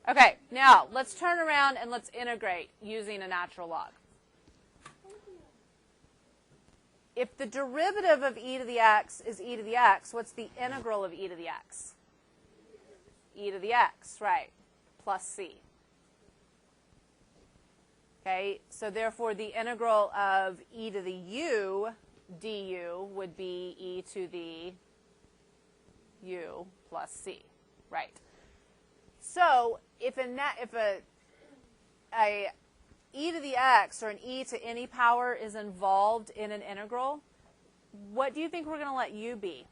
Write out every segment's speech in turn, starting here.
Okay, now let's turn around and let's integrate using a natural log. If the derivative of e to the x is e to the x, what's the integral of e to the x? E to the x, right, plus c. Okay, so therefore the integral of e to the u du would be e to the u plus c, right? So if a e to the x or an e to any power is involved in an integral, what do you think we're going to let u be?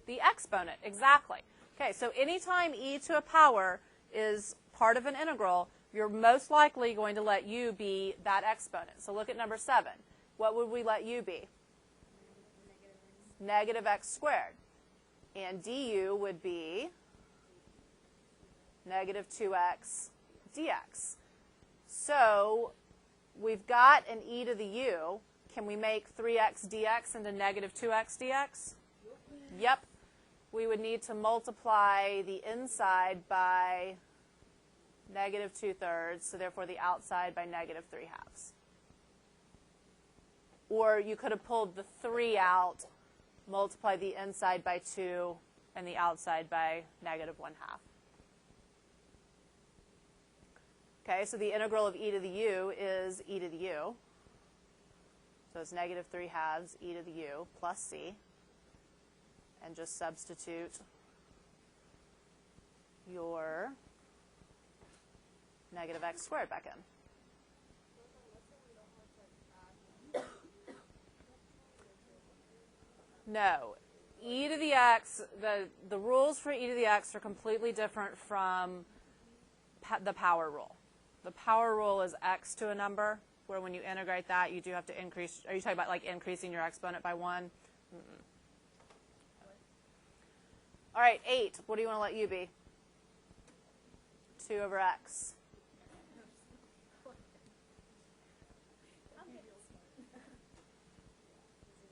The exponent, exactly. Okay, so anytime e to a power is part of an integral, you're most likely going to let u be that exponent. So look at number 7. What would we let u be? Negative x squared. And du would be negative 2x dx. So we've got an e to the u. Can we make 3x dx into negative 2x dx? Yep. We would need to multiply the inside by negative 2/3, so therefore the outside by negative 3/2. Or you could have pulled the 3 out, multiply the inside by 2, and the outside by negative 1/2. Okay, so the integral of e to the u is e to the u. So it's negative 3/2 e to the u plus c. And just substitute your negative x squared back in. No. E to the x, the rules for e to the x are completely different from the power rule. The power rule is x to a number, where when you integrate that, you do have to increase. Are you talking about like increasing your exponent by 1? Mm-mm. All right, 8. What do you want to let u be? 2 over x.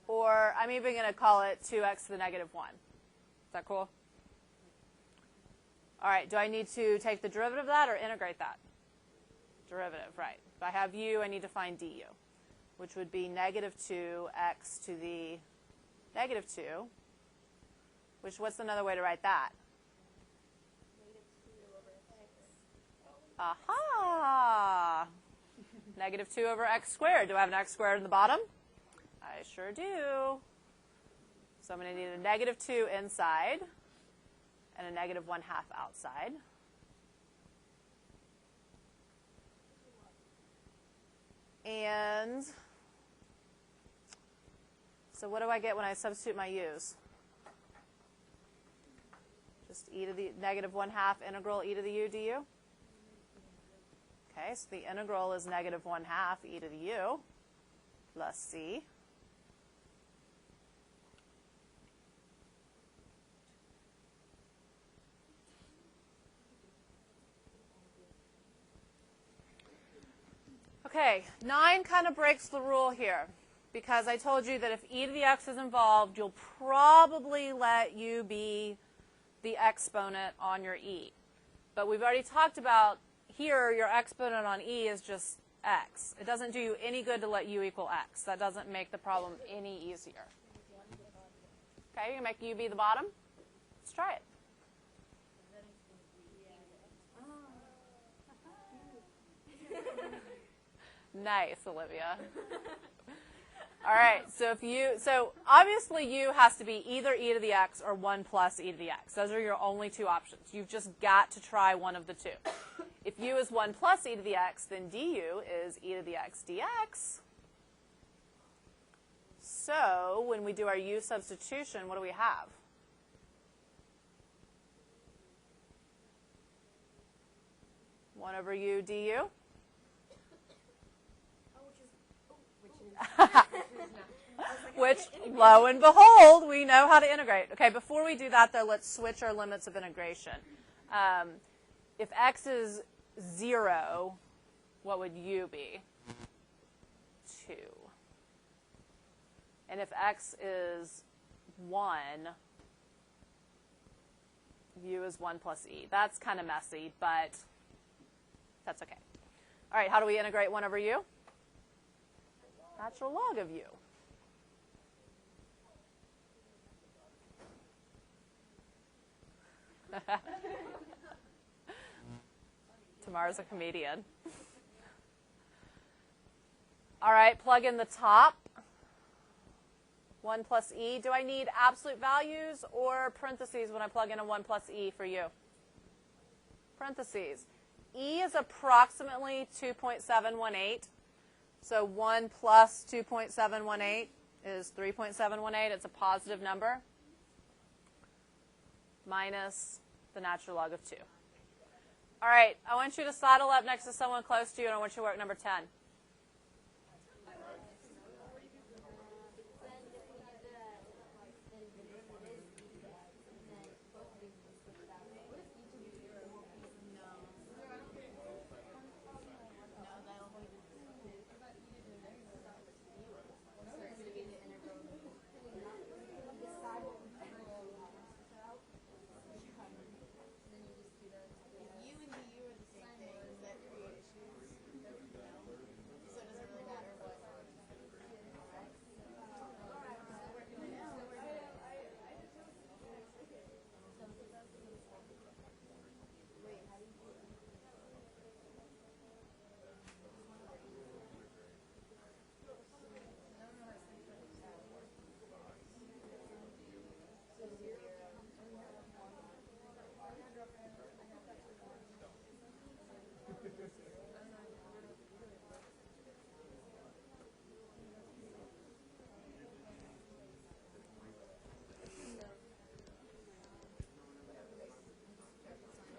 Or I'm even going to call it 2x to the negative 1. Is that cool? All right, do I need to take the derivative of that or integrate that? Derivative, right. If I have u, I need to find du, which would be negative 2x to the negative 2, which, what's another way to write that? Aha! Negative 2 over x squared. Do I have an x squared in the bottom? I sure do. So I'm going to need a negative 2 inside and a negative 1/2 outside. And so what do I get when I substitute my u's? Just e to the negative 1/2 integral e to the u du. Okay, so the integral is negative 1/2 e to the u plus c. Okay, 9 kind of breaks the rule here, because I told you that if e to the x is involved, you'll probably let u be the exponent on your e. But we've already talked about here your exponent on e is just x. It doesn't do you any good to let u equal x. That doesn't make the problem any easier. Okay, you can make u be the bottom. Let's try it. Nice, Olivia. All right, so obviously u has to be either e to the x or 1 plus e to the x. Those are your only two options. You've just got to try one of the two. If u is 1 plus e to the x, then du is e to the x dx. So when we do our u substitution, what do we have? One over u du. Which, lo and behold, we know how to integrate. Okay, before we do that, though, let's switch our limits of integration. If x is 0, what would u be? 2. And if x is 1, U is 1 plus E. That's kind of messy, but that's okay. All right, how do we integrate 1 over U? Natural log of U. Tamara's a comedian. All right, plug in the top. 1 plus E. Do I need absolute values or parentheses when I plug in a 1 plus E for U? Parentheses. E is approximately 2.718. So 1 plus 2.718 is 3.718. It's a positive number. Minus the natural log of 2. All right, I want you to sidle up next to someone close to you, and I want you to work number 10.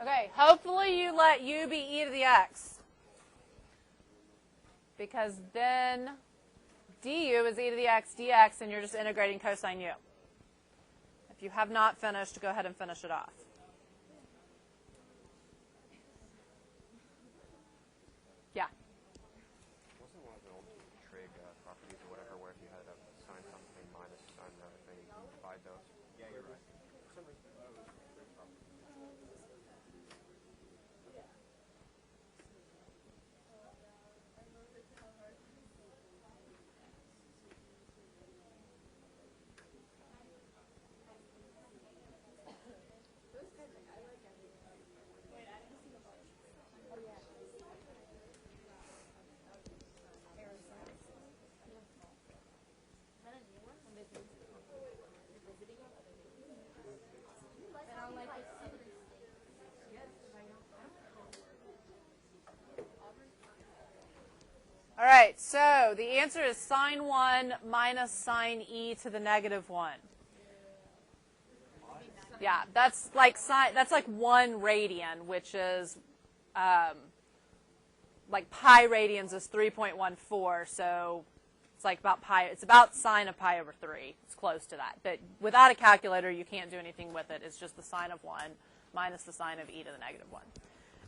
Okay, hopefully you let U be e to the x, because then du is e to the x dx, and you're just integrating cosine u. If you have not finished, go ahead and finish it off. Yeah? Wasn't one of the old trig properties or whatever where if you had a sine something minus sine another thing, you can divide those? Yeah, you're right. For some reason, I thought it was a trig property. All right, so the answer is sine 1 minus sine e to the negative 1. Yeah, that's like 1 radian, which is like pi radians is 3.14, so it's like about pi. It's about sine of pi over 3. It's close to that. But without a calculator, you can't do anything with it. It's just the sine of 1 minus the sine of e to the negative 1.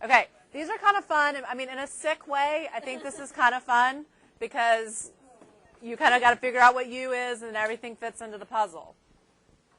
Okay, these are kind of fun. I mean, in a sick way, I think this is kind of fun because you kind of got to figure out what u is and everything fits into the puzzle.